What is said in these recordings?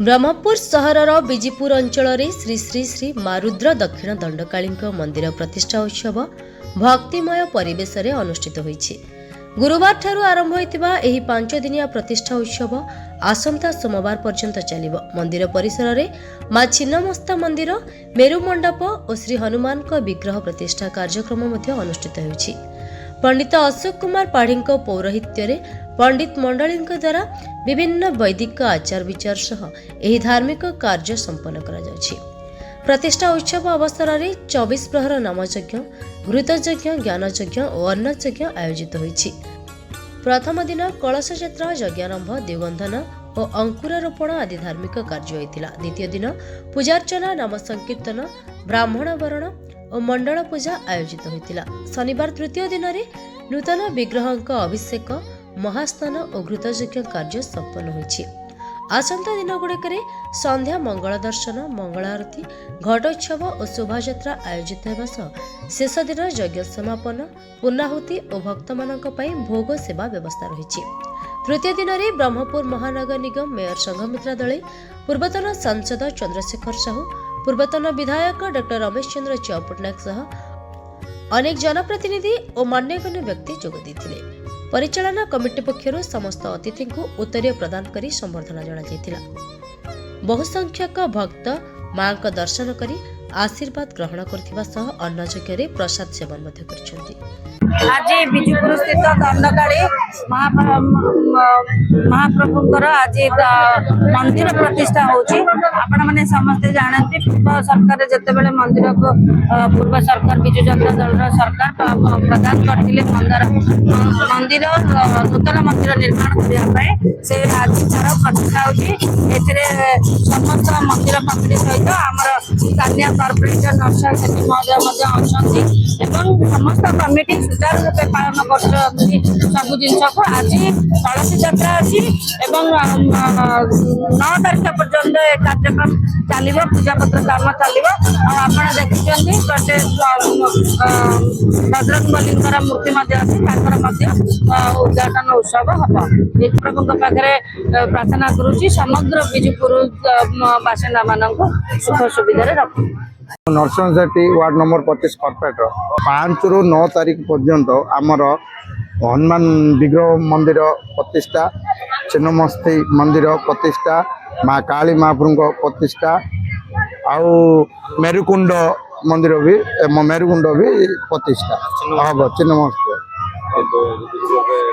ब्रह्मपुर सहरर बिजीपुर अंचल श्री श्री श्री मारुद्र दक्षिण दंडकाली मंदिर प्रतिष्ठा उत्सव भक्तिमय परिवेश रे अनुष्ठित होईछि। गुरुवार ठारू आरंभ होइतिबा एही 5 दिनिया प्रतिष्ठा उत्सव आसंता सोमवार पर्यंत चलिब। मंदिर परिसर रे मां छिन्नमस्ता मंदिर, मेरु मंडप और श्री हनुमान का विग्रह प्रतिष्ठा कार्यक्रम मध्ये अनुष्ठित होईछि। पंडित अशोक कुमार पाढ़ी पौरोहित्य रे पंडित मंडली द्वारा विभिन्न वैदिक आचार विचार सह एही धार्मिक कार्य संपन्न करा जाउछि। प्रतिष्ठा उत्सव अवसर में 24 प्रहर नामयज्ञ, घृतयज्ञ, ज्ञानयज्ञ और अन्नयज्ञ आयोजित होईछि। प्रथम दिन कलश यात्रा, यज्ञारंभ, दिगंधन और अंकुरारोपण आदि धार्मिक कार्य होइतिला। द्वितीय दिन पूजार्चना, नाम संकीर्तन, ब्राह्मण वरण और मंडल पूजा आयोजित होइतिला। शनिवार तृतीय दिन में नूतन विग्रह अभिषेक, महास्नान और घृतयज्ञ कार्य संपन्न होइछि। आसंता दिन गुड़िक संध्या मंगल दर्शन, मंगल आरती, घटोत्सव और शोभायात्रा आयोजित होगा सह शेष दिन यज्ञ समापन, पूर्णाहुति और भक्त मानक भोग सेवा व्यवस्था रही। तृतीय दिन में ब्रह्मपुर महानगर निगम मेयर संघमित्रा दले, पूर्वतन सांसद चंद्रशेखर साहू, पूर्वतन विधायक डॉक्टर रमेश चंद्र चौपटनायक सह अनेक जनप्रतिनिधि और मान्यगण्य व्यक्ति जोग देथिले। परिचालना कमिटी पक्षर समस्त अतिथि को उत्तरीय प्रदान करी संबर्धना जणाଯାଇଥିଲା। बहु संख्यक भक्त मां का दर्शन करी आशीर्वाद ग्रहण करथिबा सह अन्नयज्ञ रे प्रसाद सेवन मध्ये करछन्ती। आज बिजुपुर स्थित दंडकाली महाप्रभुंकर आज मंदिर प्रतिष्ठा होची। आपण माने समस्त जानते पूर्व सरकार जते बेले मंदिर को पूर्व सरकार बिजु जनता दल सरकार प्रदान करथिले मंदिर नूतन मंदिर निर्माण करिया पाए से आज तार प्रतिष्ठा होची। एथिरे समस्त मंदिर कमिटी सहित हमर स्थानीय कॉर्पोरेटर नर्सा सेठी महोदय मध्ये अछंती एवं समस्त कमिटी सुचारू रूपे पालन कर सब जिन को। आज कलश यात्रा अच्छी एवं 9 तारीख पर्यंत कार्यक्रम चलो, पूजा पत्र काम चलो। आप देखते गोटे बजरंग बली मूर्ति उद्घाटन उत्सव हम ये प्रभु पाखे प्रार्थना करुच्ची समग्र बिजुपुर बासिंदा मान सुख सुविधा रख। नरसिंह सेठी वार्ड नंबर 25 कॉर्पोरेटर 5 ରୁ 9 तारीख पर्यंत आमर हनुमान विग्रह मंदिर प्रतिष्ठा, छिन्नमस्ती मंदिर प्रतिष्ठा, माँ काली महाप्रभु प्रतिष्ठा आउ मेरुकुंड मंदिर भी मेरुकुंड भी प्रतिष्ठा हम छिन्नमस्ती।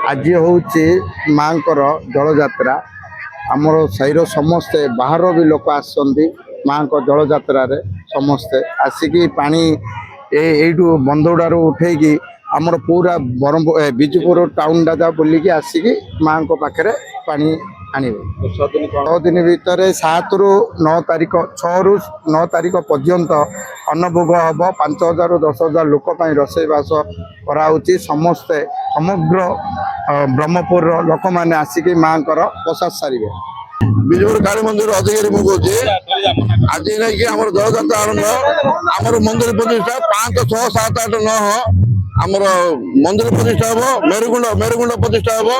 आज हूँ माँ जल यात्रा आमर साईर समस्ते बाहर भी लोक आसती माँ को जल यात्रा समस्ते आसिकी पानी यू बंदौड़ारू उठेकी आमर पूरा बरहमपुर बिजुपुर टाउन डाजा बुलिकी आसिकी माँ को पाखे पानी आनिबे। 6 दिन भितर 7 ରୁ 9 तारीख 6 ରୁ 9 तारीख पर्यंत अन्नभोग हम 5000 ରୁ 10000 लोक रोसईवास कराऊँच। समस्ते समग्र ब्रह्मपुर लोक मैंने आसिकी माँ प्रसाद सारे। बिजुपुर काली मंदिर अधिकारी मुझे आज नहीं आम जल यात्रा आरंभ आमर मंदिर प्रतिष्ठा 5, 6, 7, 8, 9 आमर मंदिर प्रतिष्ठा हम मेरुकुंड प्रतिष्ठा हम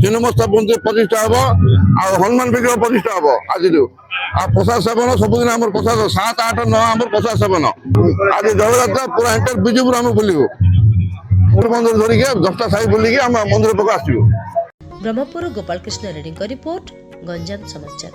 छिन्नमस्ता मंदिर प्रतिष्ठा हम आ हनुमान विग्रह प्रतिष्ठा हम। आज प्रसाद सेवन सबुदिन आम प्रसाद 7, 8, 9 आम प्रसाद सेवन। आज जल यात्रा पूरा एंटायर बिजुपुर आम बुलू मंदिर धरिकी 10टा साई बुलिकी आम मंदिर पाक आसू। ब्रह्मपुर गोपाल कृष्ण रेड्डी का रिपोर्ट, गंजाम समाचार।